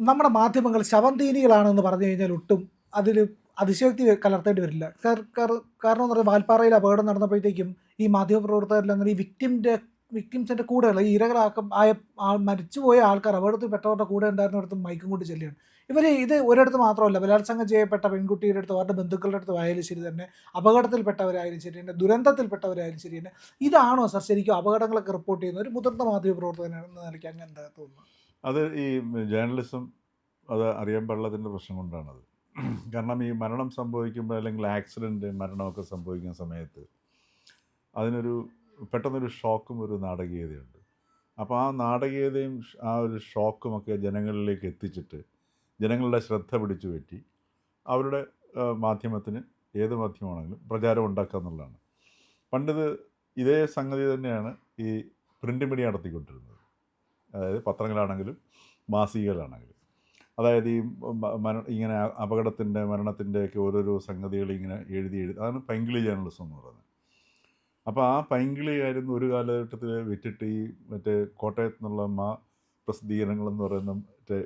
നമ്മുടെ മാധ്യമങ്ങൾ ശവന്തീനികളാണെന്ന് പറഞ്ഞു കഴിഞ്ഞാൽ ഒട്ടും അതിൽ അതിശയോക്തി കലർത്തേണ്ടി വരില്ല. കാരണം എന്ന് പറഞ്ഞാൽ വാൽപ്പാറയിൽ അപകടം നടന്നപ്പോഴത്തേക്കും ഈ മാധ്യമപ്രവർത്തകരെല്ലാം ഈ വിക്ടിംസിൻ്റെ കൂടെയുള്ള ഈ മരിച്ചുപോയ ആൾക്കാർ അപകടത്തിൽപ്പെട്ടവരുടെ കൂടെ ഉണ്ടായിരുന്നിടത്ത് മൈക്കും കൊണ്ട് ചെല്ലുകയാണ്. ഇവർ ഇത് ഒരിടത്ത് മാത്രമല്ല, ബലാത്സംഗം ചെയ്യപ്പെട്ട പെൺകുട്ടിയുടെ അടുത്തും അവരുടെ ബന്ധുക്കളുടെ അടുത്തും ആയാലും ശരി തന്നെ, അപകടത്തിൽപ്പെട്ടവരായാലും ശരി തന്നെ, ദുരന്തത്തിൽപ്പെട്ടവരായാലും ശരി തന്നെ, ഇതാണോ സർ ശരിക്കും അപകടങ്ങളൊക്കെ റിപ്പോർട്ട് ചെയ്യുന്ന ഒരു മുതിർന്ന മാധ്യമപ്രവർത്തകൻ എന്ന നിലയ്ക്ക് അങ്ങനെ എന്താ തോന്നുന്നു? അത് ഈ ജേർണലിസം അത് അറിയാൻ പാടില്ലാത്തതിൻ്റെ പ്രശ്നം കൊണ്ടാണത്. കാരണം ഈ മരണം സംഭവിക്കുമ്പോൾ അല്ലെങ്കിൽ ആക്സിഡൻറ്റ് മരണമൊക്കെ സംഭവിക്കുന്ന സമയത്ത് അതിനൊരു പെട്ടെന്നൊരു ഷോക്കും ഒരു നാടകീയതയുണ്ട്. അപ്പോൾ ആ നാടകീയതയും ആ ഒരു ഷോക്കുമൊക്കെ ജനങ്ങളിലേക്ക് എത്തിച്ചിട്ട് ജനങ്ങളുടെ ശ്രദ്ധ പിടിച്ചു പറ്റി അവരുടെ മാധ്യമത്തിന്, ഏത് മാധ്യമമാണെങ്കിലും പ്രചാരം ഉണ്ടാക്കുക എന്നുള്ളതാണ്. പണ്ടിത് ഇതേ സംഗതി തന്നെയാണ് ഈ പ്രിൻ്റ് മീഡിയ നടത്തിക്കൊണ്ടിരുന്നത്. അതായത് പത്രങ്ങളാണെങ്കിലും മാസികകളാണെങ്കിലും. അതായത് ഈ ഇങ്ങനെ അപകടത്തിൻ്റെ മരണത്തിൻ്റെയൊക്കെ ഓരോരോ സംഗതികൾ ഇങ്ങനെ എഴുതി അതാണ് പൈങ്കിളി ജേർണലിസം എന്ന് പറയുന്നത്. അപ്പോൾ ആ പൈങ്കിളിയായിരുന്നു ഒരു കാലഘട്ടത്തിൽ വിറ്റിട്ട് ഈ മറ്റേ കോട്ടയത്ത് നിന്നുള്ള പ്രസിദ്ധീകരണങ്ങളെന്ന് പറയുന്ന മറ്റേ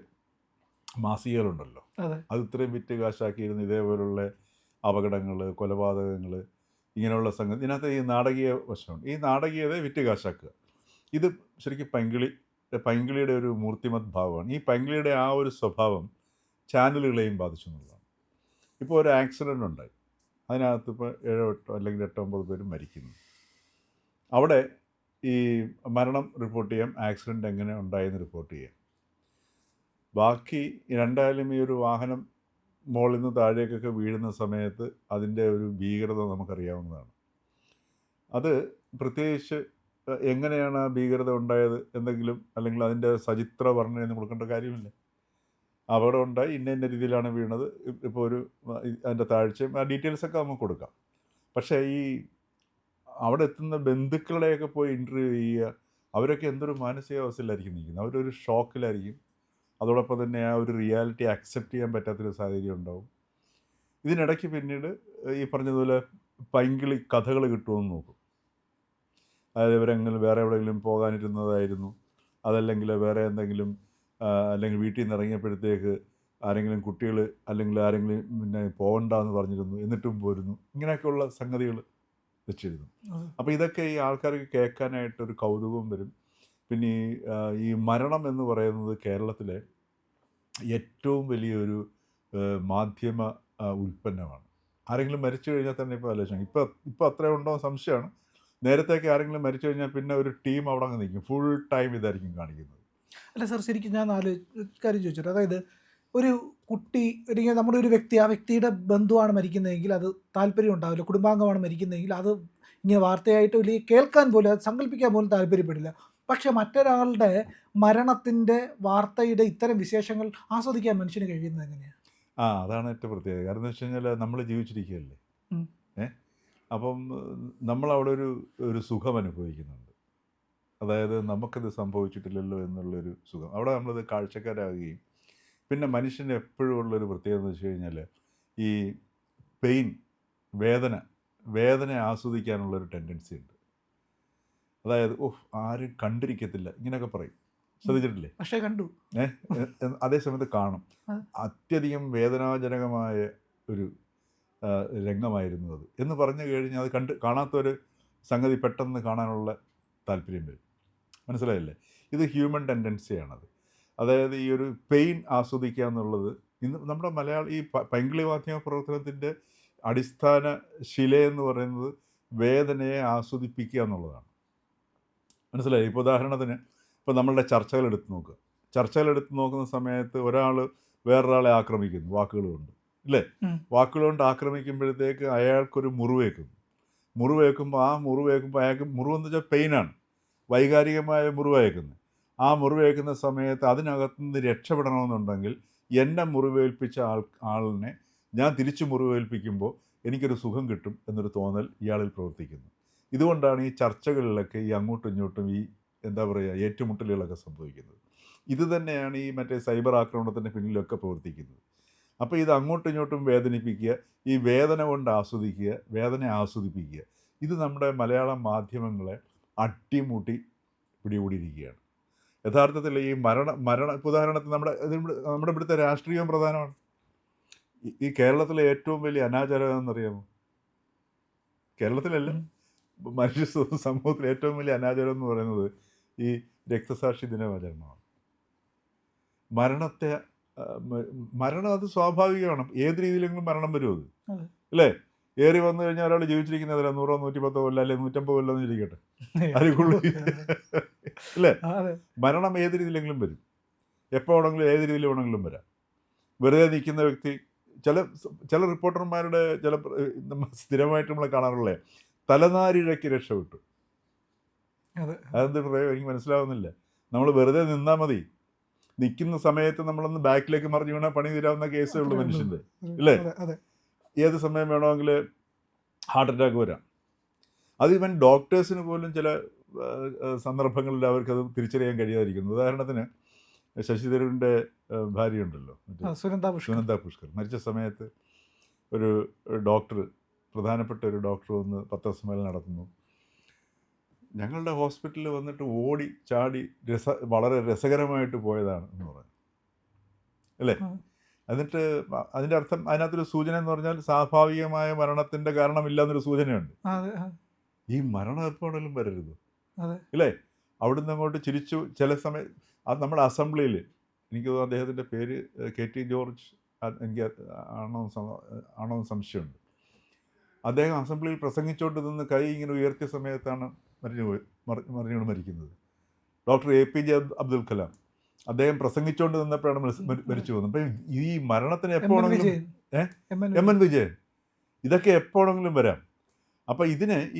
മാസികകളുണ്ടല്ലോ, അത് ഇത്രയും വിറ്റ് കാശാക്കിയിരുന്ന ഇതേപോലുള്ള അപകടങ്ങൾ, കൊലപാതകങ്ങൾ, ഇങ്ങനെയുള്ള സംഗതി. ഇതിനകത്ത് ഈ നാടകീയ വശമുണ്ട്. ഈ നാടകീയതയെ വിറ്റ് കാശാക്കുക, ഇത് ശരിക്കും പൈങ്കിളിയുടെ ഒരു മൂർത്തിമത് ഭാവമാണ്. ഈ പൈങ്കിളിയുടെ ആ ഒരു സ്വഭാവം ചാനലുകളെയും ബാധിച്ചു എന്നുള്ളതാണ്. ഇപ്പോൾ ഒരു ആക്സിഡൻ്റ് ഉണ്ടായി, അതിനകത്ത് ഇപ്പോൾ 7 അല്ലെങ്കിൽ 8-9 പേര് മരിക്കുന്നു. അവിടെ ഈ മരണം റിപ്പോർട്ട് ചെയ്യാം, ആക്സിഡൻ്റ് എങ്ങനെ ഉണ്ടായെന്ന് റിപ്പോർട്ട് ചെയ്യാം. ബാക്കി രണ്ടായാലും ഈ ഒരു വാഹനം മുകളിൽ നിന്ന് താഴേക്കൊക്കെ വീഴുന്ന സമയത്ത് അതിൻ്റെ ഒരു ഭീകരത നമുക്കറിയാവുന്നതാണ്. അത് പ്രത്യേകിച്ച് എങ്ങനെയാണ് ആ ഭീകരത ഉണ്ടായത് എന്തെങ്കിലും അല്ലെങ്കിൽ അതിൻ്റെ സചിത്ര വർണ്ണനയൊന്നും കൊടുക്കേണ്ട കാര്യമില്ല. അപകടം ഉണ്ടായി, ഇന്ന രീതിയിലാണ് വീണത്, ഇപ്പോൾ ഒരു അതിൻ്റെ താഴ്ചയും ആ ഡീറ്റെയിൽസൊക്കെ നമുക്ക് കൊടുക്കാം. പക്ഷേ ഈ അവിടെ എത്തുന്ന ബന്ധുക്കളുടെയൊക്കെ പോയി ഇൻ്റർവ്യൂ ചെയ്യുക, അവരൊക്കെ എന്തൊരു മാനസികാവസ്ഥയിലായിരിക്കും നിൽക്കുന്നത്. അവരൊരു ഷോക്കിലായിരിക്കും. അതോടൊപ്പം തന്നെ ആ ഒരു റിയാലിറ്റി അക്സെപ്റ്റ് ചെയ്യാൻ പറ്റാത്തൊരു സാഹചര്യം ഉണ്ടാവും. ഇതിനിടയ്ക്ക് പിന്നീട് ഈ പറഞ്ഞതുപോലെ പൈങ്കിളി കഥകൾ കിട്ടുമെന്ന് നോക്കും. അതായത് ഇവരെങ്കിലും വേറെ എവിടെയെങ്കിലും പോകാനിരുന്നതായിരുന്നു, അതല്ലെങ്കിൽ വേറെ എന്തെങ്കിലും, അല്ലെങ്കിൽ വീട്ടിൽ നിന്ന് ഇറങ്ങിയപ്പോഴത്തേക്ക് ആരെങ്കിലും കുട്ടികൾ അല്ലെങ്കിൽ ആരെങ്കിലും പിന്നെ പോകണ്ടെന്ന് പറഞ്ഞിരുന്നു, എന്നിട്ടും പോരുന്നു, ഇങ്ങനെയൊക്കെയുള്ള സംഗതികൾ വെച്ചിരുന്നു. അപ്പോൾ ഇതൊക്കെ ഈ ആൾക്കാർക്ക് കേൾക്കാനായിട്ടൊരു കൗതുകവും വരും. പിന്നെ ഈ മരണം എന്ന് പറയുന്നത് കേരളത്തിലെ ഏറ്റവും വലിയൊരു മാധ്യമ ഉൽപ്പന്നമാണ്. ആരെങ്കിലും മരിച്ചു കഴിഞ്ഞാൽ തന്നെ ഇപ്പോൾ ആലോചിക്കണം, ഇപ്പോൾ അത്രയും ഉണ്ടോ സംശയമാണ്. നേരത്തേക്ക് ആരെങ്കിലും മരിച്ചു കഴിഞ്ഞാൽ പിന്നെ ഒരു ടീം അവിടെ അങ്ങ് നിൽക്കും, ഫുൾ ടൈം ഇതായിരിക്കും കാണിക്കുന്നത്. അല്ല സാർ, ശരിക്കും ഞാൻ കാര്യം ചോദിച്ചിട്ട്, അതായത് ഒരു കുട്ടി അല്ലെങ്കിൽ നമ്മുടെ ഒരു വ്യക്തി, ആ വ്യക്തിയുടെ ബന്ധുവാണ് മരിക്കുന്നതെങ്കിൽ അത് താല്പര്യം ഉണ്ടാവില്ല. കുടുംബാംഗമാണ് മരിക്കുന്നതെങ്കിൽ അത് ഇങ്ങനെ വാർത്തയായിട്ട് അല്ലെങ്കിൽ കേൾക്കാൻ പോലും, അത് സങ്കല്പിക്കാൻ പോലും താല്പര്യപ്പെടില്ല. പക്ഷെ മറ്റൊരാളുടെ മരണത്തിൻ്റെ വാർത്തയുടെ ഇത്തരം വിശേഷങ്ങൾ ആസ്വദിക്കാൻ മനുഷ്യന് കഴിയുന്നത് എങ്ങനെയാണ്? അതാണ് ഏറ്റവും പ്രത്യേകത. കാരണം എന്ന് വെച്ച് കഴിഞ്ഞാൽ നമ്മൾ ജീവിച്ചിരിക്കുകയല്ലേ. ഉം. അപ്പം നമ്മളവിടെ ഒരു സുഖം അനുഭവിക്കുന്നുണ്ട്. അതായത് നമുക്കിത് സംഭവിച്ചിട്ടില്ലല്ലോ എന്നുള്ളൊരു സുഖം. അവിടെ നമ്മളിത് കാഴ്ചക്കാരാകുകയും, പിന്നെ മനുഷ്യന് എപ്പോഴും ഉള്ളൊരു പ്രത്യേകത എന്ന് വെച്ച് കഴിഞ്ഞാൽ ഈ പെയിൻ, വേദന ആസ്വദിക്കാനുള്ളൊരു ടെൻഡൻസി ഉണ്ട്. അതായത് ആരും കണ്ടിരിക്കത്തില്ല ഇങ്ങനെയൊക്കെ പറയും, ശ്രദ്ധിച്ചിട്ടില്ലേ? പക്ഷേ കണ്ടു. അതേ സമയത്ത് കാണും. അത്യധികം വേദനാജനകമായ ഒരു രംഗമായിരുന്നു അത് എന്ന് പറഞ്ഞു കഴിഞ്ഞാൽ അത് കാണാത്തൊരു സംഗതി പെട്ടെന്ന് കാണാനുള്ള താല്പര്യം വരും. മനസ്സിലായില്ലേ? ഇത് ഹ്യൂമൻ ടെൻഡൻസിയാണത്. അതായത് ഈ ഒരു പെയിൻ ആസ്വദിക്കുക എന്നുള്ളത് ഇന്ന് നമ്മുടെ ഈ പൈങ്കിളി മാധ്യമ പ്രവർത്തനത്തിൻ്റെ അടിസ്ഥാന ശിലയെന്ന് പറയുന്നത് വേദനയെ ആസ്വദിപ്പിക്കുക എന്നുള്ളതാണ്. മനസ്സിലായി? ഇപ്പോൾ ഉദാഹരണത്തിന് ഇപ്പോൾ നമ്മളുടെ ചർച്ചകളെടുത്ത് നോക്കുന്ന സമയത്ത് ഒരാൾ വേറൊരാളെ ആക്രമിക്കുന്നു വാക്കുകൾ കൊണ്ട്, ഇല്ലേ? വാക്കുകൾ കൊണ്ട് ആക്രമിക്കുമ്പോഴത്തേക്ക് അയാൾക്കൊരു മുറിവേക്കുമ്പോൾ അയാൾക്ക് മുറിവെന്ന് വെച്ചാൽ പെയിനാണ്, വൈകാരികമായ മുറിവേക്കുന്നത്. ആ മുറിവേക്കുന്ന സമയത്ത് അതിനകത്തുനിന്ന് രക്ഷപ്പെടണമെന്നുണ്ടെങ്കിൽ എന്നെ മുറിവേൽപ്പിച്ച ആളിനെ ഞാൻ തിരിച്ചു മുറിവേൽപ്പിക്കുമ്പോൾ എനിക്കൊരു സുഖം കിട്ടും എന്നൊരു തോന്നൽ ഇയാളിൽ പ്രവർത്തിക്കുന്നു. ഇതുകൊണ്ടാണ് ഈ ചർച്ചകളിലൊക്കെ ഈ അങ്ങോട്ടും ഇങ്ങോട്ടും ഈ ഏറ്റുമുട്ടലുകളൊക്കെ സംഭവിക്കുന്നത്. ഇത് തന്നെയാണ് ഈ മറ്റേ സൈബർ ആക്രമണത്തിൻ്റെ പിന്നിലൊക്കെ പ്രവർത്തിക്കുന്നത്. അപ്പോൾ ഇത് അങ്ങോട്ടും ഇങ്ങോട്ടും വേദനിപ്പിക്കുക, ഈ വേദന കൊണ്ട് വേദന ആസ്വദിപ്പിക്കുക, ഇത് നമ്മുടെ മലയാള മാധ്യമങ്ങളെ അട്ടിമുട്ടി പിടികൂടിയിരിക്കുകയാണ്. യഥാർത്ഥത്തിൽ ഈ ഇപ്പൊ ഉദാഹരണത്തിന് നമ്മുടെ ഇവിടുത്തെ രാഷ്ട്രീയവും പ്രധാനമാണ്. ഈ കേരളത്തിലെ ഏറ്റവും വലിയ അനാചാരം എന്നറിയാമോ? കേരളത്തിലല്ല, മനുഷ്യ സമൂഹത്തിലെ ഏറ്റവും വലിയ അനാചാരം എന്ന് പറയുന്നത് ഈ രക്തസാക്ഷി ദിനാചരണമാണ്. മരണം അത് സ്വാഭാവികമാണ്. ഏത് രീതിയിലെങ്കിലും മരണം വരും അത്, അല്ലേ? ഏറി വന്നു കഴിഞ്ഞാൽ ഒരാൾ ജീവിച്ചിരിക്കുന്നതല്ല 100 110 കൊല്ലം അല്ലെങ്കിൽ 150 കൊല്ലം എന്ന് ഇരിക്കട്ടെ, അതിനുള്ളിൽ അല്ലേ? മരണം ഏത് രീതിയിലെങ്കിലും വരും, എപ്പോൾ വേണമെങ്കിലും ഏത് രീതിയിൽ വേണമെങ്കിലും വരാം. വെറുതെ നിൽക്കുന്ന വ്യക്തി, ചില റിപ്പോർട്ടർമാരുടെ സ്ഥിരമായിട്ട് നമ്മൾ കാണാറുള്ള തലനാരിഴയ്ക്ക് രക്ഷപ്പെട്ടു. അതെന്ത് പ്രയോഗം എനിക്ക് മനസ്സിലാവുന്നില്ല. നമ്മൾ വെറുതെ നിന്നാൽ മതി, നിൽക്കുന്ന സമയത്ത് നമ്മളൊന്ന് ബാക്കിലേക്ക് മറിഞ്ഞു വീണാൽ പണി തീരാവുന്ന കേസേ ഉള്ളൂ മനുഷ്യൻ്റെ, അല്ലേ? ഏത് സമയം വേണമെങ്കിൽ ഹാർട്ട് അറ്റാക്ക് വരാം. അത് ഇവൻ ഡോക്ടേഴ്സിന് പോലും ചില സന്ദർഭങ്ങളിൽ അവർക്കത് തിരിച്ചറിയാൻ കഴിയാതിരിക്കുന്നു. ഉദാഹരണത്തിന് ശശി തരൂരിൻ്റെ ഭാര്യയുണ്ടല്ലോ, സുനന്ദ പുഷ്കർ, മരിച്ച സമയത്ത് ഒരു ഡോക്ടർ, പ്രധാനപ്പെട്ട ഒരു ഡോക്ടർ വന്ന് പത്രസമ്മേളനം നടത്തുന്നു. ഞങ്ങളുടെ ഹോസ്പിറ്റലിൽ വന്നിട്ട് ഓടി ചാടി വളരെ രസകരമായിട്ട് പോയതാണ് എന്ന് പറഞ്ഞു, അല്ലേ? എന്നിട്ട് അതിൻ്റെ അർത്ഥം, അതിനകത്തൊരു സൂചന എന്ന് പറഞ്ഞാൽ സ്വാഭാവികമായ മരണത്തിൻ്റെ കാരണമില്ല എന്നൊരു സൂചനയുണ്ട്. ഈ മരണം എപ്പോഴെങ്കിലും വരരുത്, അല്ലേ? അവിടുന്ന് അങ്ങോട്ട് ചിരിച്ചു. ചില സമയം അത് നമ്മുടെ അസംബ്ലിയിൽ, എനിക്ക് തോന്നുന്നു അദ്ദേഹത്തിൻ്റെ പേര് KT ജോർജ്, എനിക്ക് ആണോ സംശയമുണ്ട്. അദ്ദേഹം അസംബ്ലിയിൽ പ്രസംഗിച്ചുകൊണ്ട് നിന്ന് കൈ ഇങ്ങനെ ഉയർത്തിയ സമയത്താണ് മറിഞ്ഞുകൊണ്ട് മരിക്കുന്നത്. ഡോക്ടർ APJ അബ്ദുൽ കലാം, അദ്ദേഹം പ്രസംഗിച്ചുകൊണ്ട് നിന്നപ്പോഴാണ് മരിച്ചു പോകുന്നത്. അപ്പം ഈ മരണത്തിന് എപ്പോഴെങ്കിലും MN വിജയൻ, ഇതൊക്കെ എപ്പോഴെങ്കിലും വരാം. അപ്പം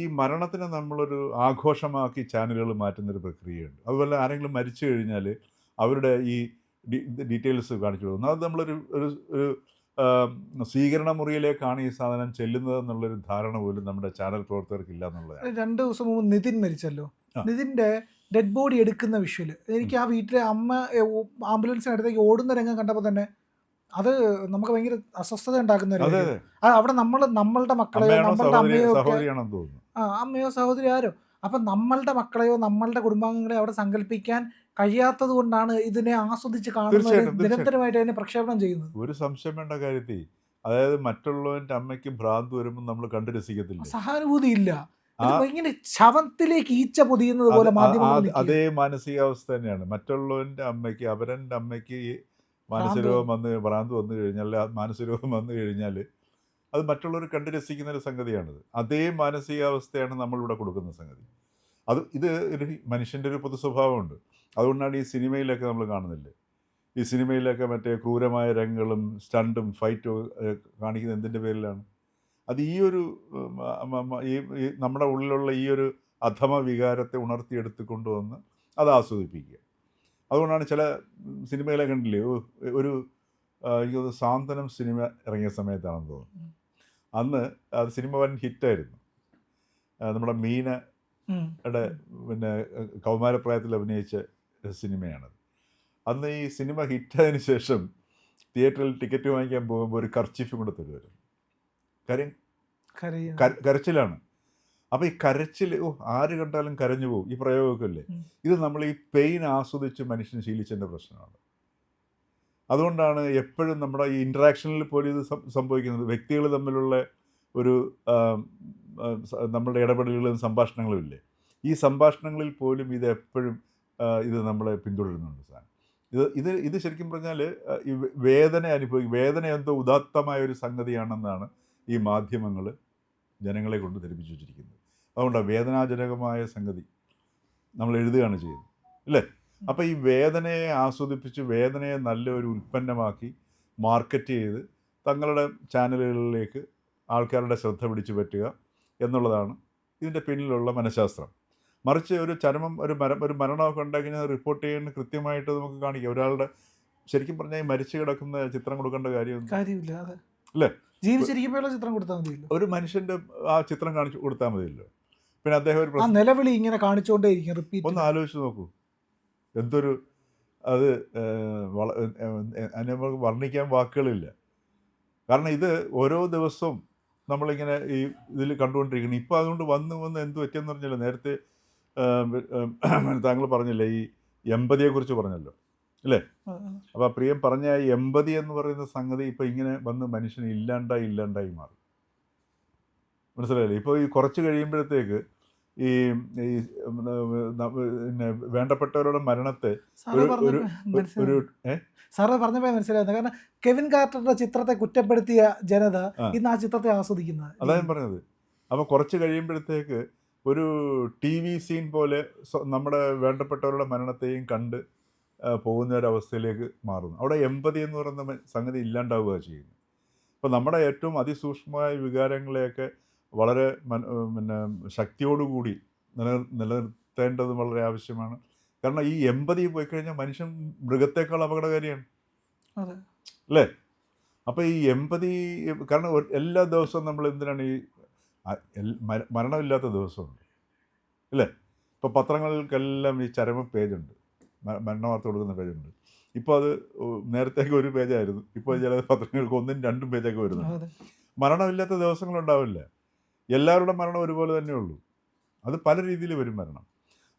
ഈ മരണത്തിനെ നമ്മളൊരു ആഘോഷമാക്കി ചാനലുകൾ മാറ്റുന്നൊരു പ്രക്രിയയുണ്ട്. അതുപോലെ ആരെങ്കിലും മരിച്ചു കഴിഞ്ഞാൽ അവരുടെ ഈ ഡീറ്റെയിൽസ് കാണിച്ചു കൊടുക്കുന്നു. അത് നമ്മളൊരു സ്വീകരണ മുറിയിലേക്കാണ് ഈ സാധനം ചെല്ലുന്നത് എന്നുള്ളൊരു ധാരണ പോലും നമ്മുടെ ചാനൽ പ്രവർത്തകർക്ക് ഇല്ല എന്നുള്ളതാണ്. 2 ദിവസം മുമ്പ് നിതിൻ മരിച്ചല്ലോ, നിതിൻ്റെ ഡെഡ് ബോഡി എടുക്കുന്ന വിഷ്വല് എനിക്ക് ആ വീട്ടിലെ അമ്മ ആംബുലൻസിനടുത്തേക്ക് ഓടുന്ന രംഗം കണ്ടപ്പോൾ തന്നെ അത് നമുക്ക് ഭയങ്കര അസ്വസ്ഥത ഉണ്ടാക്കുന്ന ഒരു കാര്യം. അവിടെ നമ്മളുടെ മക്കളെയോ നമ്മളുടെ അമ്മയോ അമ്മയോ സഹോദരി ആരോ, അപ്പം നമ്മളുടെ മക്കളെയോ നമ്മളുടെ കുടുംബാംഗങ്ങളെയോ അവിടെ സങ്കല്പിക്കാൻ കഴിയാത്തത് കൊണ്ടാണ് ഇതിനെ ആസ്വദിച്ച് കാണുന്നത്, നിരന്തരമായിട്ട് അതിനെ പ്രക്ഷേപണം ചെയ്യുന്നത്. ഒരു സംശയം വേണ്ട കാര്യത്തിൽ, അതായത് മറ്റുള്ളവന്റെ അമ്മയ്ക്ക് ഭ്രാന്ത് വരുമ്പോൾ നമ്മൾ കണ്ടു രസിക്കത്തില്ല, സഹാനുഭൂതി ഇല്ല. ഇങ്ങനെ ശവത്തിലേക്ക് ഈച്ച പൊതിയുന്നത് പോലെ മാധ്യമങ്ങൾ അതേ മാനസികാവസ്ഥ തന്നെയാണ്. മറ്റുള്ളവന്റെ അമ്മയ്ക്ക്, അവരൻ്റെ അമ്മയ്ക്ക് മാനസികരോഗം ഭ്രാന്ത് വന്നു കഴിഞ്ഞാൽ, മാനസികരോഗം വന്നു കഴിഞ്ഞാൽ അത് മറ്റുള്ളവർ കണ്ടു രസിക്കുന്ന ഒരു സംഗതിയാണിത്. അതേ മാനസികാവസ്ഥയാണ് നമ്മളിവിടെ കൊടുക്കുന്ന സംഗതി. ഇത് ഒരു മനുഷ്യൻ്റെ ഒരു പൊതു സ്വഭാവമുണ്ട്. അതുകൊണ്ടാണ് ഈ സിനിമയിലൊക്കെ നമ്മൾ കാണുന്നില്ലേ, ഈ സിനിമയിലൊക്കെ മറ്റേ ക്രൂരമായ രംഗങ്ങളും സ്റ്റണ്ടും ഫൈറ്റും കാണിക്കുന്നത് എന്തിൻ്റെ പേരിലാണ്? അത് ഈ നമ്മുടെ ഉള്ളിലുള്ള ഈ ഒരു അധമ വികാരത്തെ ഉണർത്തിയെടുത്ത് കൊണ്ടുവന്ന് അത് ആസ്വദിപ്പിക്കുക. അതുകൊണ്ടാണ് ചില സിനിമകളെ കണ്ടില്ലേ, എനിക്ക് സാന്ത്വനം സിനിമ ഇറങ്ങിയ സമയത്താണെന്ന് തോന്നുന്നു, അന്ന് അത് സിനിമ വൻ ഹിറ്റായിരുന്നു. നമ്മുടെ മീനയുടെ കൗമാരപ്രായത്തിൽ അഭിനയിച്ച സിനിമയാണത്. അന്ന് ഈ സിനിമ ഹിറ്റായതിനു ശേഷം തിയേറ്ററിൽ ടിക്കറ്റ് വാങ്ങിക്കാൻ പോകുമ്പോൾ ഒരു കർച്ചീഫും കൂടെ തരുമായിരുന്നു. കാര്യം കരച്ചിലാണ്. അപ്പോൾ ഈ കരച്ചിൽ, ആര് കണ്ടാലും കരഞ്ഞു പോകും, ഈ പ്രയോഗമൊക്കെ അല്ലേ. ഇത് നമ്മൾ ഈ പെയിൻ ആസ്വദിച്ച് മനുഷ്യൻ ശീലിച്ചതിൻ്റെ പ്രശ്നമാണ്. അതുകൊണ്ടാണ് എപ്പോഴും നമ്മുടെ ഈ ഇൻട്രാക്ഷനിൽ പോലും ഇത് സംഭവിക്കുന്നത്. വ്യക്തികൾ തമ്മിലുള്ള ഒരു നമ്മളുടെ ഇടപെടലുകളും സംഭാഷണങ്ങളും ഇല്ലേ, ഈ സംഭാഷണങ്ങളിൽ പോലും ഇത് എപ്പോഴും ഇത് നമ്മളെ പിന്തുടരുന്നുണ്ട് സാധനം. ഇത് ശരിക്കും പറഞ്ഞാൽ ഈ വേദന എന്തോ ഉദാത്തമായ ഒരു സംഗതിയാണെന്നാണ് ഈ മാധ്യമങ്ങൾ ജനങ്ങളെ കൊണ്ട് ധരിപ്പിച്ചു വച്ചിരിക്കുന്നത്. അതുകൊണ്ടാണ് വേദനാജനകമായ സംഗതി നമ്മൾ എഴുതുകയാണ് ചെയ്യുന്നത്, അല്ലേ? അപ്പോൾ ഈ വേദനയെ ആസ്വദിപ്പിച്ച് വേദനയെ നല്ലൊരു ഉൽപ്പന്നമാക്കി മാർക്കറ്റ് ചെയ്ത് തങ്ങളുടെ ചാനലുകളിലേക്ക് ആൾക്കാരുടെ ശ്രദ്ധ പിടിച്ചു പറ്റുക എന്നുള്ളതാണ് ഇതിൻ്റെ പിന്നിലുള്ള മനഃശാസ്ത്രം. മറിച്ച് ഒരു മരണമൊക്കെ ഉണ്ടാക്കി റിപ്പോർട്ട് ചെയ്യാൻ കൃത്യമായിട്ട് നമുക്ക് കാണിക്കാം. ഒരാളുടെ ശരിക്കും പറഞ്ഞാൽ മരിച്ചു കിടക്കുന്ന ചിത്രം കൊടുക്കേണ്ട കാര്യമില്ല, അല്ലേ? ജീവിച്ചിരിക്കുമ്പോഴുള്ള ചിത്രം കൊടുത്താൽ മതിയല്ലോ, ഒരു മനുഷ്യൻ്റെ ആ ചിത്രം കാണിച്ചു കൊടുത്താൽ മതിയല്ലോ. പിന്നെ അദ്ദേഹം ഒരു നിലവിളി ഇങ്ങനെ കാണിച്ചുകൊണ്ടേയിരിക്കും, റിപ്പീറ്റ്. ഒന്ന് ആലോചിച്ച് നോക്കൂ, എന്തൊരു അത് നമുക്ക് വർണ്ണിക്കാൻ വാക്കുകളില്ല. കാരണം ഇത് ഓരോ ദിവസവും നമ്മളിങ്ങനെ ഈ ഇതിൽ കണ്ടുകൊണ്ടിരിക്കണം. ഇപ്പോൾ അതുകൊണ്ട് വന്ന് എന്ത് പറ്റിയെന്ന് പറഞ്ഞില്ല. നേരത്തെ താങ്കൾ പറഞ്ഞില്ലേ, ഈ എമ്പതിയെക്കുറിച്ച് പറഞ്ഞല്ലോ അല്ലേ? ആ, അപ്പോൾ പ്രിയം പറഞ്ഞ എമ്പതി എന്ന് പറയുന്ന സംഗതി ഇപ്പോൾ ഇങ്ങനെ വന്ന് മനുഷ്യന് ഇല്ലാണ്ടായി മാറും. മനസ്സിലായില്ലേ? ഇപ്പോൾ ഈ കുറച്ച് കഴിയുമ്പോഴത്തേക്ക് ഈ ഈ പിന്നെ വേണ്ടപ്പെട്ടവരുടെ മരണത്തെ സാറ് ഒരു ഒരു പറഞ്ഞപ്പോൾ ഒരു മനസ്സിലായി. ഏ സാറ് പറഞ്ഞപ്പോൾ മനസ്സിലായിരുന്നു. കാരണം കെവിൻ കാർട്ടറുടെ ചിത്രത്തെ കുറ്റപ്പെടുത്തിയ ജനത ആ ഇന്ന് ആ ചിത്രത്തെ ആസ്വദിക്കുന്ന അതാ ഞാൻ രീതി. പറഞ്ഞത്. അപ്പോൾ കുറച്ച് കഴിയുമ്പോഴത്തേക്ക് ഒരു ടി വി സീൻ പോലെ നമ്മുടെ വേണ്ടപ്പെട്ടവരുടെ മരണത്തെയും കണ്ട് പോകുന്ന ഒരവസ്ഥയിലേക്ക് മാറുന്നു. അവിടെ എമ്പതി എന്ന് പറയുന്ന സംഗതി ഇല്ലാണ്ടാവുക ചെയ്യുന്നത്. അപ്പോൾ നമ്മുടെ ഏറ്റവും അതിസൂക്ഷ്മമായ വികാരങ്ങളെയൊക്കെ വളരെ പിന്നെ ശക്തിയോടുകൂടി നിലനിർത്തേണ്ടത് വളരെ ആവശ്യമാണ്. കാരണം ഈ എമ്പതി പോയി കഴിഞ്ഞാൽ മനുഷ്യൻ മൃഗത്തേക്കാൾ അപകടകാരിയാണ് അതെ. അല്ലേ? അപ്പോൾ ഈ എമ്പതി കാരണം എല്ലാ ദിവസവും നമ്മൾ എന്തിനാണ് ഈ മരണമില്ലാത്ത ദിവസമുണ്ട് അല്ലേ? ഇപ്പോൾ പത്രങ്ങൾക്കെല്ലാം ഈ ചരമ പേജുണ്ട്, മരണ വാർത്ത കൊടുക്കുന്ന പേജുണ്ട്. ഇപ്പോൾ അത് നേരത്തേക്ക് ഒരു പേജായിരുന്നു, ഇപ്പോൾ ചില പത്രങ്ങൾക്ക് 1ഉം 2ഉം പേജൊക്കെ വരുന്നുണ്ട്. അതെ. മരണമില്ലാത്ത ദിവസങ്ങളുണ്ടാവില്ല. എല്ലാവരുടെ മരണം ഒരുപോലെ തന്നെ ഉള്ളൂ. അത് പല രീതിയിൽ വരും മരണം.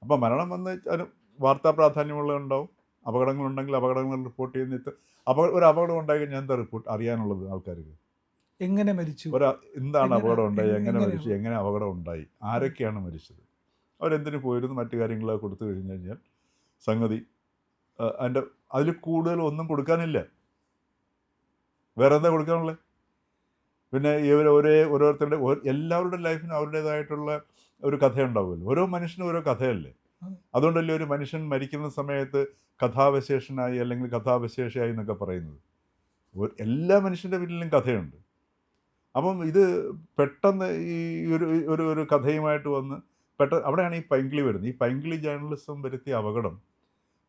അപ്പോൾ മരണം വന്ന് അതിന് വാർത്താ പ്രാധാന്യമുള്ളതുണ്ടാവും. അപകടങ്ങളുണ്ടെങ്കിൽ അപകടങ്ങൾ റിപ്പോർട്ട് ചെയ്യുന്ന ഒരു അപകടം ഉണ്ടായി കഴിഞ്ഞാൽ എന്താ റിപ്പോർട്ട് അറിയാനുള്ളത് ആൾക്കാർക്ക്? എങ്ങനെ മരിച്ചു, എന്താണ് അപകടം ഉണ്ടായി, എങ്ങനെ എങ്ങനെ മരിച്ചു, എങ്ങനെ അപകടം ഉണ്ടായി, ആരൊക്കെയാണ് മരിച്ചത്, അവരെന്തിനു പോയിരുന്നു, മറ്റു കാര്യങ്ങളൊക്കെ കൊടുത്തു കഴിഞ്ഞ് കഴിഞ്ഞാൽ സംഗതി അതിൻ്റെ അതിൽ കൂടുതൽ ഒന്നും കൊടുക്കാനില്ല. വേറെ എന്താ കൊടുക്കാനുള്ളത്? പിന്നെ ഇവർ ഓരോരുത്തരുടെ എല്ലാവരുടെ ലൈഫിനും അവരുടേതായിട്ടുള്ള ഒരു കഥയുണ്ടാവുമല്ലോ. ഓരോ മനുഷ്യനും ഓരോ കഥയല്ലേ. അതുകൊണ്ടല്ലേ ഒരു മനുഷ്യൻ മരിക്കുന്ന സമയത്ത് കഥാവശേഷനായി അല്ലെങ്കിൽ കഥാവശേഷിയായി എന്നൊക്കെ പറയുന്നത്. എല്ലാ മനുഷ്യൻ്റെ പിന്നിലും കഥയുണ്ട്. അപ്പം ഇത് പെട്ടെന്ന് ഈ ഒരു കഥയുമായിട്ട് വന്ന് അവിടെയാണ് ഈ പൈങ്കിളി വരുന്നത്. ഈ പൈങ്കിളി ജേർണലിസം വരുത്തിയ അപകടം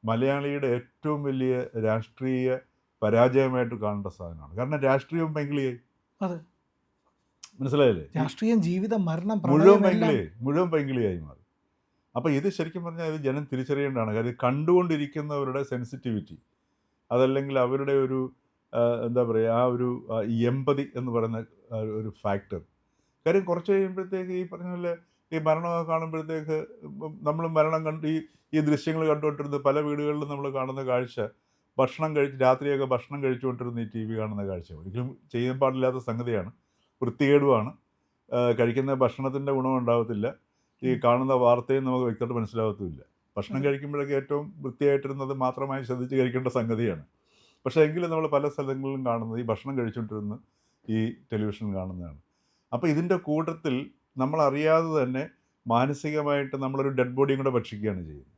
മലയാളിയുടെ ഏറ്റവും വലിയ രാഷ്ട്രീയ പരാജയമായിട്ട് കാണേണ്ട സാധനമാണ്. കാരണം രാഷ്ട്രീയവും പൈങ്കിളിയായി. അതെ. മനസ്സിലായില്ലേ? രാഷ്ട്രീയം, ജീവിതം, മരണം, മുഴുവൻ പൈങ്കിളിയായി മാറി. അപ്പോൾ ഇത് ശരിക്കും പറഞ്ഞാൽ ഇത് ജനം തിരിച്ചറിയേണ്ടതാണ്. കാര്യം കണ്ടുകൊണ്ടിരിക്കുന്നവരുടെ സെൻസിറ്റിവിറ്റി, അതല്ലെങ്കിൽ അവരുടെ ഒരു എന്താ പറയുക, ആ ഒരു എമ്പതി എന്ന് പറയുന്ന ഒരു ഫാക്ടർ. കാര്യം കുറച്ച് കഴിയുമ്പോഴത്തേക്ക് ഈ പറഞ്ഞ പോലെ ഈ മരണമൊക്കെ കാണുമ്പോഴത്തേക്ക് നമ്മൾ മരണം കണ്ട് ഈ ദൃശ്യങ്ങൾ കണ്ടുകൊണ്ടിരുന്ന പല വീടുകളിലും നമ്മൾ കാണുന്ന കാഴ്ച, രാത്രിയൊക്കെ ഭക്ഷണം കഴിച്ചുകൊണ്ടിരുന്ന ഈ TV കാണുന്ന കാഴ്ച ഒരിക്കലും ചെയ്യാൻ പാടില്ലാത്ത സംഗതിയാണ്, വൃത്തികേടുമാണ്. കഴിക്കുന്ന ഭക്ഷണത്തിൻ്റെ ഗുണം ഉണ്ടാകത്തില്ല, ഈ കാണുന്ന വാർത്തയും നമുക്ക് വ്യക്തമായിട്ട് മനസ്സിലാകത്തുമില്ല. ഭക്ഷണം കഴിക്കുമ്പോഴൊക്കെ ഏറ്റവും വൃത്തിയായിട്ടിരുന്നത് മാത്രമായി ശ്രദ്ധിച്ച് കഴിക്കേണ്ട സംഗതിയാണ്. പക്ഷേ എങ്കിലും നമ്മൾ പല സ്ഥലങ്ങളിലും കാണുന്നത് ഈ ഭക്ഷണം കഴിച്ചുകൊണ്ടിരുന്ന് ഈ ടെലിവിഷൻ കാണുന്നതാണ്. അപ്പോൾ ഇതിൻ്റെ കൂട്ടത്തിൽ നമ്മളറിയാതെ തന്നെ മാനസികമായിട്ട് നമ്മളൊരു ഡെഡ് ബോഡിയും കൂടെ ഭക്ഷിക്കുകയാണ് ചെയ്യുന്നത്.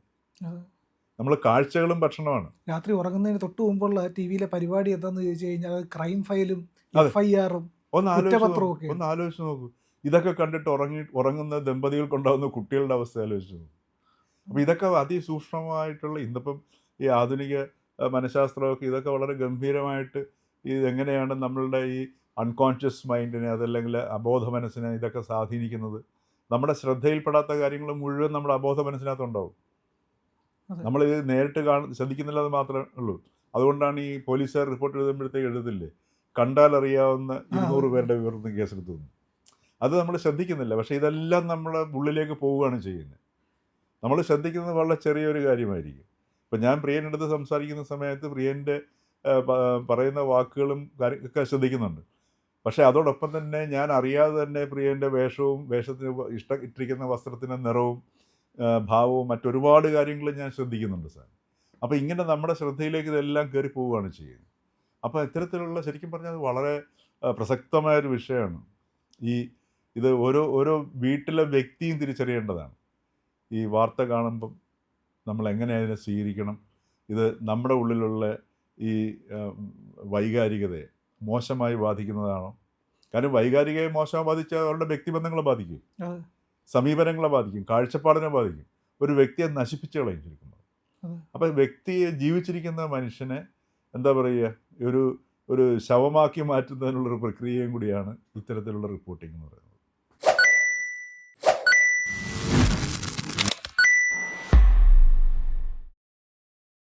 നമ്മൾ കാഴ്ചകളും ഭക്ഷണമാണ്. രാത്രി ഉറങ്ങുന്നതിന് തൊട്ട് മുമ്പുള്ള TV-യിലെ പരിപാടി എന്താണെന്ന് ചോദിച്ചു കഴിഞ്ഞാൽ ക്രൈം ഫയലും FIR-ഉം ഒന്ന് കുറ്റപത്രവും ആലോചിച്ച് നോക്കൂ. ഇതൊക്കെ കണ്ടിട്ട് ഉറങ്ങുന്ന ദമ്പതികൾക്കുണ്ടാകുന്ന കുട്ടികളുടെ അവസ്ഥ ആലോചിച്ച് നോക്കും. അപ്പോൾ ഇതൊക്കെ അതിസൂക്ഷ്മമായിട്ടുള്ള ഇന്നിപ്പം ഈ ആധുനിക മനഃശാസ്ത്രമൊക്കെ ഇതൊക്കെ വളരെ ഗംഭീരമായിട്ട് ഇതെങ്ങനെയാണ് നമ്മളുടെ ഈ അൺകോൺഷ്യസ് മൈൻഡിനെ, അതല്ലെങ്കിൽ അബോധ മനസ്സിനെ ഇതൊക്കെ സ്വാധീനിക്കുന്നത്. നമ്മുടെ ശ്രദ്ധയിൽപ്പെടാത്ത കാര്യങ്ങൾ മുഴുവൻ നമ്മുടെ അബോധ മനസ്സിനകത്തുണ്ടാവും. നമ്മളിത് നേരിട്ട് ശ്രദ്ധിക്കുന്നില്ലെന്ന് മാത്രമേ ഉള്ളൂ. അതുകൊണ്ടാണ് ഈ പോലീസുകാർ റിപ്പോർട്ട് എഴുതുമ്പോഴത്തേക്ക് എഴുതില്ലേ, കണ്ടാലറിയാവുന്ന 200 പേരുടെ വിവരത്തിന് കേസെടുത്തു. അത് നമ്മൾ ശ്രദ്ധിക്കുന്നില്ല. പക്ഷേ ഇതെല്ലാം നമ്മുടെ ഉള്ളിലേക്ക് പോവുകയാണ് ചെയ്യുന്നത്. നമ്മൾ ശ്രദ്ധിക്കുന്നത് വളരെ ചെറിയൊരു കാര്യമായിരിക്കും. ഇപ്പം ഞാൻ പ്രിയൻ്റെ അടുത്ത് സംസാരിക്കുന്ന സമയത്ത് പ്രിയൻ്റെ പറയുന്ന വാക്കുകളും ഒക്കെ ശ്രദ്ധിക്കുന്നുണ്ട്. പക്ഷേ അതോടൊപ്പം തന്നെ ഞാൻ അറിയാതെ തന്നെ പ്രിയൻ്റെ വേഷത്തിന് ഇട്ടിരിക്കുന്ന വസ്ത്രത്തിൻ്റെ നിറവും ഭാവവും മറ്റൊരുപാട് കാര്യങ്ങളും ഞാൻ ശ്രദ്ധിക്കുന്നുണ്ട് സാർ. അപ്പോൾ ഇങ്ങനെ നമ്മുടെ ശ്രദ്ധയിലേക്ക് ഇതെല്ലാം കയറി പോവുകയാണ് ചെയ്യുന്നത്. അപ്പോൾ ഇത്തരത്തിലുള്ള ശരിക്കും പറഞ്ഞാൽ അത് വളരെ പ്രസക്തമായൊരു വിഷയമാണ്. ഇത് ഓരോ വീട്ടിലെ വ്യക്തിയും തിരിച്ചറിയേണ്ടതാണ്. ഈ വാർത്ത കാണുമ്പം നമ്മൾ എങ്ങനെ അതിനെ സ്വീകരിക്കണം, ഇത് നമ്മുടെ ഉള്ളിലുള്ള ഈ വൈകാരികതയെ മോശമായി ബാധിക്കുന്നതാണോ? കാരണം വൈകാരികയെ മോശമായി ബാധിച്ചാൽ അവരുടെ വ്യക്തിബന്ധങ്ങളെ ബാധിക്കും, സമീപനങ്ങളെ ബാധിക്കും, കാഴ്ചപ്പാടിനെ ബാധിക്കും, ഒരു വ്യക്തിയെ നശിപ്പിച്ച് കളയും ശരിക്കും. അപ്പോൾ വ്യക്തിയെ ജീവിച്ചിരിക്കുന്ന മനുഷ്യനെ എന്താ പറയുക, ഒരു ശവമാക്കി മാറ്റുന്നതിനുള്ളൊരു പ്രക്രിയയും കൂടിയാണ് ഇത്തരത്തിലുള്ള റിപ്പോർട്ടിംഗ് എന്ന് പറയുന്നത്.